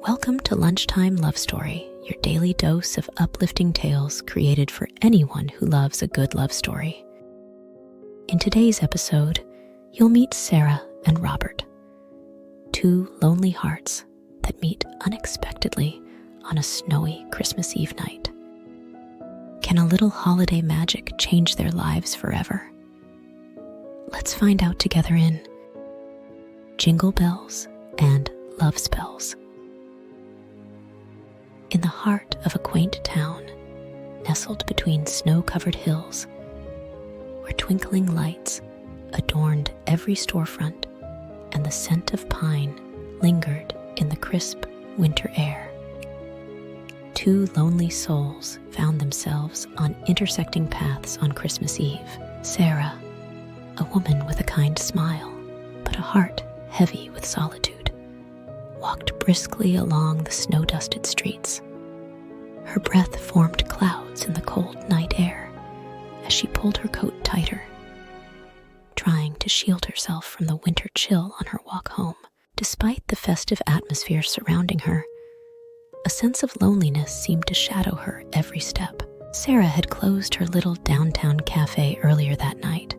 Welcome to Lunchtime Love Story, your daily dose of uplifting tales created for anyone who loves a good love story. In today's episode, you'll meet Sarah and Robert, two lonely hearts that meet unexpectedly on a snowy Christmas Eve night. Can a little holiday magic change their lives forever? Let's find out together in Jingle Bells and Love Spells. In the heart of a quaint town, nestled between snow-covered hills, where twinkling lights adorned every storefront and the scent of pine lingered in the crisp winter air, two lonely souls found themselves on intersecting paths on Christmas Eve. Sarah, a woman with a kind smile, but a heart heavy with solitude, walked briskly along the snow-dusted streets. Her breath formed clouds in the cold night air as she pulled her coat tighter, trying to shield herself from the winter chill on her walk home. Despite the festive atmosphere surrounding her, a sense of loneliness seemed to shadow her every step. Sarah had closed her little downtown cafe earlier that night,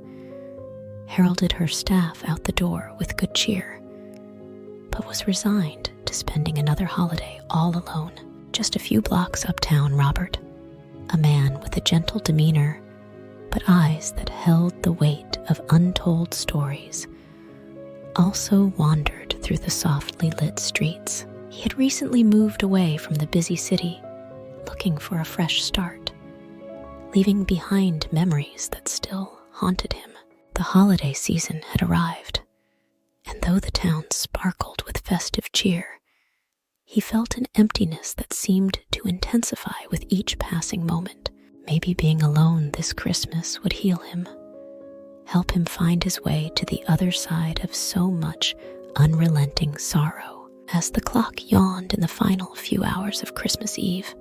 heralded her staff out the door with good cheer, but was resigned to spending another holiday all alone. Just a few blocks uptown, Robert, a man with a gentle demeanor but eyes that held the weight of untold stories, also wandered through the softly lit streets. He had recently moved away from the busy city, looking for a fresh start, leaving behind memories that still haunted him. The holiday season had arrived, and though the town sparkled with festive cheer, he felt an emptiness that seemed to intensify with each passing moment. Maybe being alone this Christmas would heal him, help him find his way to the other side of so much unrelenting sorrow. As the clock yawned in the final few hours of Christmas Eve,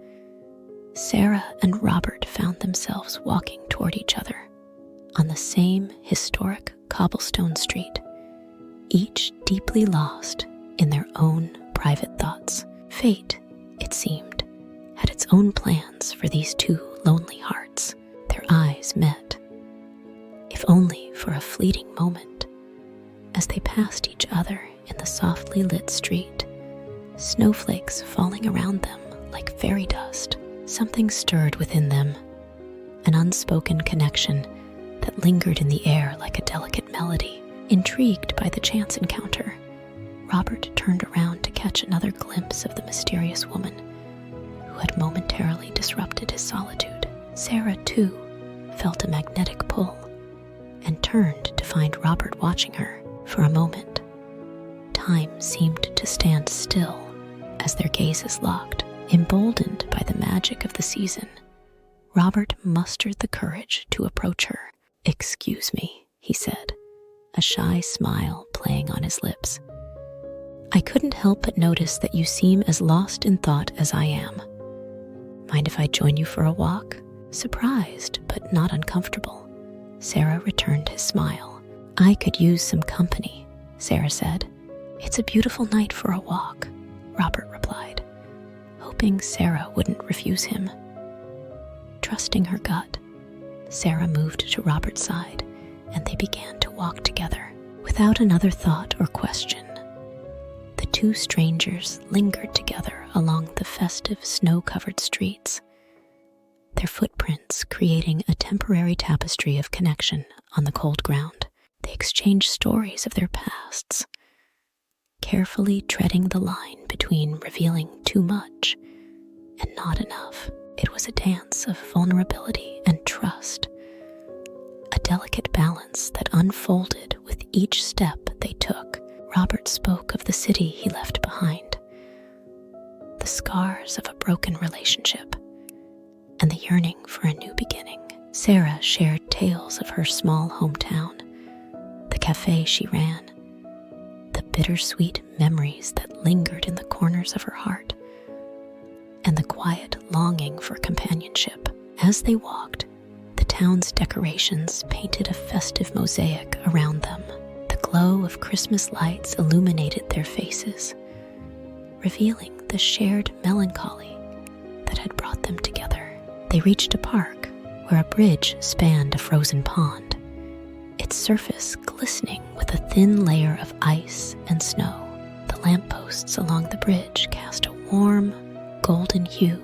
Sarah and Robert found themselves walking toward each other on the same historic cobblestone street, each deeply lost in their own private thoughts. Fate, it seemed, had its own plans for these two lonely hearts. Their eyes met, if only for a fleeting moment, as they passed each other in the softly lit street, snowflakes falling around them like fairy dust. Something stirred within them, an unspoken connection that lingered in the air like a delicate melody. Intrigued by the chance encounter, Robert turned around to catch another glimpse of the mysterious woman who had momentarily disrupted his solitude. Sarah, too, felt a magnetic pull and turned to find Robert watching her. For a moment, time seemed to stand still as their gazes locked. Emboldened by the magic of the season, Robert mustered the courage to approach her. "Excuse me," he said, a shy smile playing on his lips. "I couldn't help but notice that you seem as lost in thought as I am. Mind if I join you for a walk?" Surprised but not uncomfortable, Sarah returned his smile. "I could use some company," Sarah said. "It's a beautiful night for a walk," Robert replied, hoping Sarah wouldn't refuse him. Trusting her gut, Sarah moved to Robert's side, and they began to walk together. Without another thought or question, the two strangers lingered together along the festive snow-covered streets, their footprints creating a temporary tapestry of connection on the cold ground. They exchanged stories of their pasts, carefully treading the line between revealing too much and not enough. It was a dance of vulnerability and trust, a delicate balance that unfolded with each step they took. Robert spoke of the city he left behind, the scars of a broken relationship, and the yearning for a new beginning. Sarah shared tales of her small hometown, the cafe she ran, the bittersweet memories that lingered in the corners of her heart, and the quiet longing for companionship. As they walked, the town's decorations painted a festive mosaic around them. The glow of Christmas lights illuminated their faces, revealing the shared melancholy that had brought them together. They reached a park where a bridge spanned a frozen pond, its surface glistening with a thin layer of ice and snow. The lampposts along the bridge cast a warm, golden hue,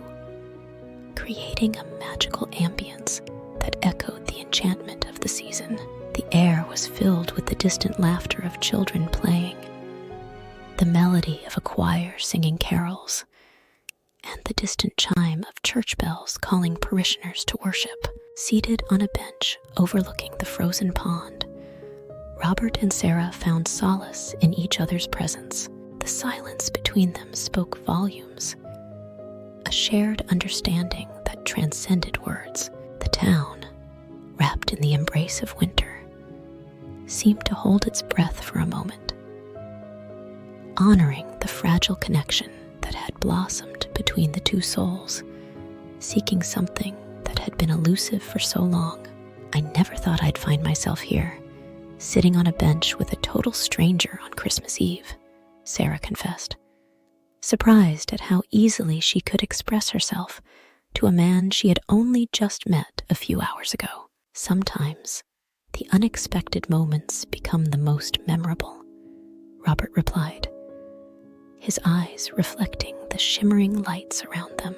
creating a magical ambience that echoed the enchantment of the season. The air was filled with the distant laughter of children playing, the melody of a choir singing carols, and the distant chime of church bells calling parishioners to worship. Seated on a bench overlooking the frozen pond, Robert and Sarah found solace in each other's presence. The silence between them spoke volumes, a shared understanding that transcended words. The town, wrapped in the embrace of winter, seemed to hold its breath for a moment, honoring the fragile connection that had blossomed between the two souls, seeking something that had been elusive for so long. I never thought I'd find myself here, sitting on a bench with a total stranger on Christmas Eve, Sarah confessed, surprised at how easily she could express herself to a man she had only just met a few hours ago. Sometimes, the unexpected moments become the most memorable, Robert replied, his eyes reflecting the shimmering lights around them.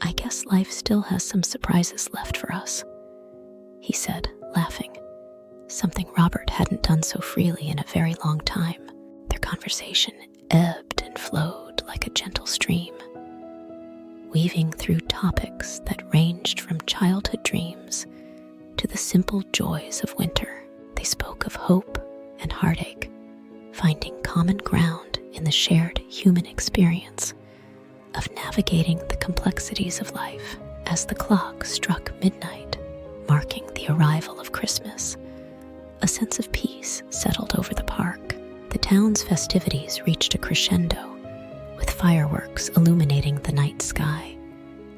I guess life still has some surprises left for us, he said, laughing, something Robert hadn't done so freely in a very long time. Their conversation ebbed and flowed like a gentle stream, weaving through topics that ranged from childhood dreams to the simple joys of winter. They spoke of hope and heartache, finding common ground in the shared human experience of navigating the complexities of life. As the clock struck midnight, marking the arrival of Christmas, a sense of peace settled over the park. The town's festivities reached a crescendo, with fireworks illuminating the night sky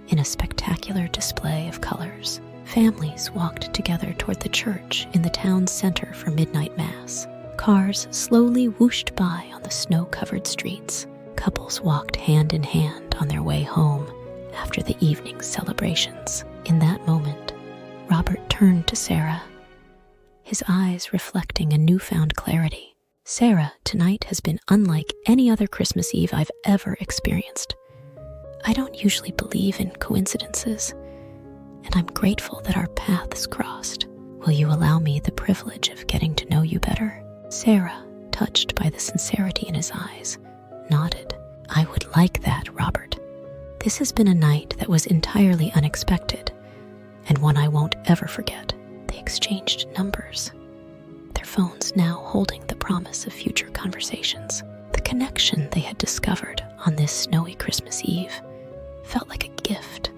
in a spectacular display of colors. Families walked together toward the church in the town's center for midnight mass. Cars slowly whooshed by on the snow-covered streets. Couples walked hand in hand on their way home after the evening's celebrations. In that moment, Robert turned to Sarah, his eyes reflecting a newfound clarity. Sarah, tonight has been unlike any other Christmas Eve I've ever experienced. I don't usually believe in coincidences, and I'm grateful that our paths crossed. Will you allow me the privilege of getting to know you better? Sarah, touched by the sincerity in his eyes, nodded. I would like that, Robert. This has been a night that was entirely unexpected, and one I won't ever forget. They exchanged numbers, their phones now holding the promise of future conversations. The connection they had discovered on this snowy Christmas Eve felt like a gift,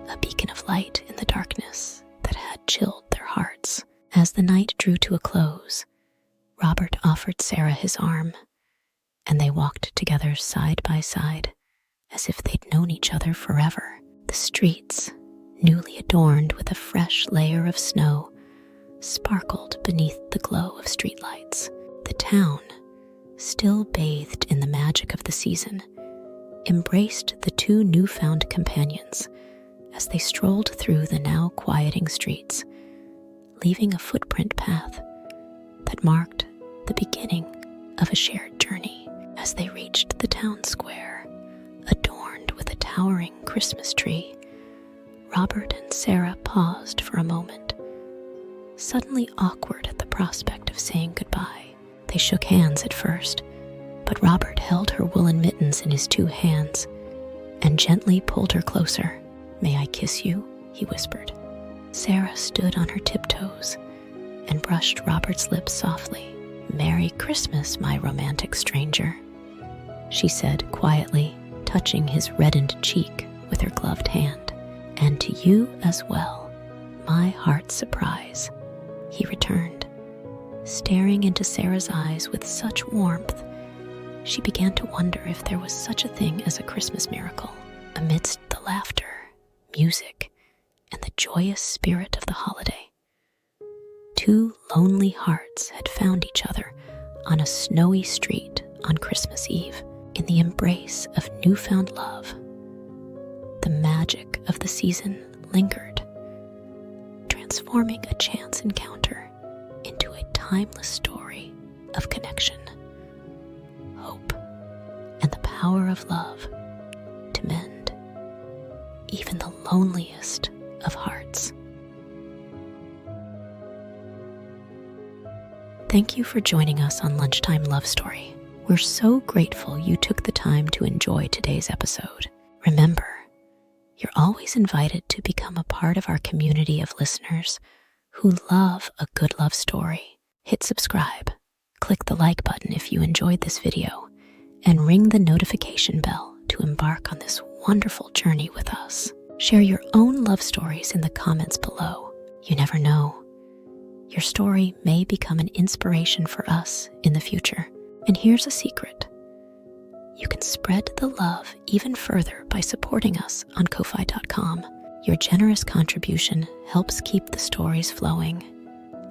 a beacon of light in the darkness that had chilled their hearts. As the night drew to a close, Robert offered Sarah his arm, and they walked together side by side, as if they'd known each other forever. The streets, newly adorned with a fresh layer of snow, sparkled beneath the glow of streetlights. The town, still bathed in the magic of the season, embraced the two newfound companions as they strolled through the now quieting streets, leaving a footprint path that marked the beginning of a shared journey. As they reached the town square, adorned with a towering Christmas tree, Robert and Sarah paused for a moment, suddenly awkward at the prospect of saying goodbye. They shook hands at first, but Robert held her woolen mittens in his two hands and gently pulled her closer. "May I kiss you?" he whispered. Sarah stood on her tiptoes and brushed Robert's lips softly. "Merry Christmas, my romantic stranger," she said quietly, touching his reddened cheek with her gloved hand. "And to you as well, my heart's surprise," he returned, staring into Sarah's eyes with such warmth, she began to wonder if there was such a thing as a Christmas miracle. Amidst the laughter, music, and the joyous spirit of the holiday, two lonely hearts had found each other on a snowy street on Christmas Eve. in the embrace of newfound love. The magic of the season lingered, transforming a chance encounter into a timeless story of connection, hope, and the power of love to mend even the loneliest of hearts. Thank you for joining us on Lunchtime Love Story. We're so grateful you took the time to enjoy today's episode. Remember, you're always invited to become a part of our community of listeners who love a good love story. Hit subscribe, click the like button if you enjoyed this video, and ring the notification bell to embark on this wonderful journey with us. Share your own love stories in the comments below. You never know, your story may become an inspiration for us in the future. And here's a secret. You can spread the love even further by supporting us on Ko-fi.com. Your generous contribution helps keep the stories flowing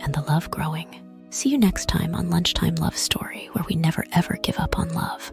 and the love growing. See you next time on Lunchtime Love Story, where we never ever give up on love.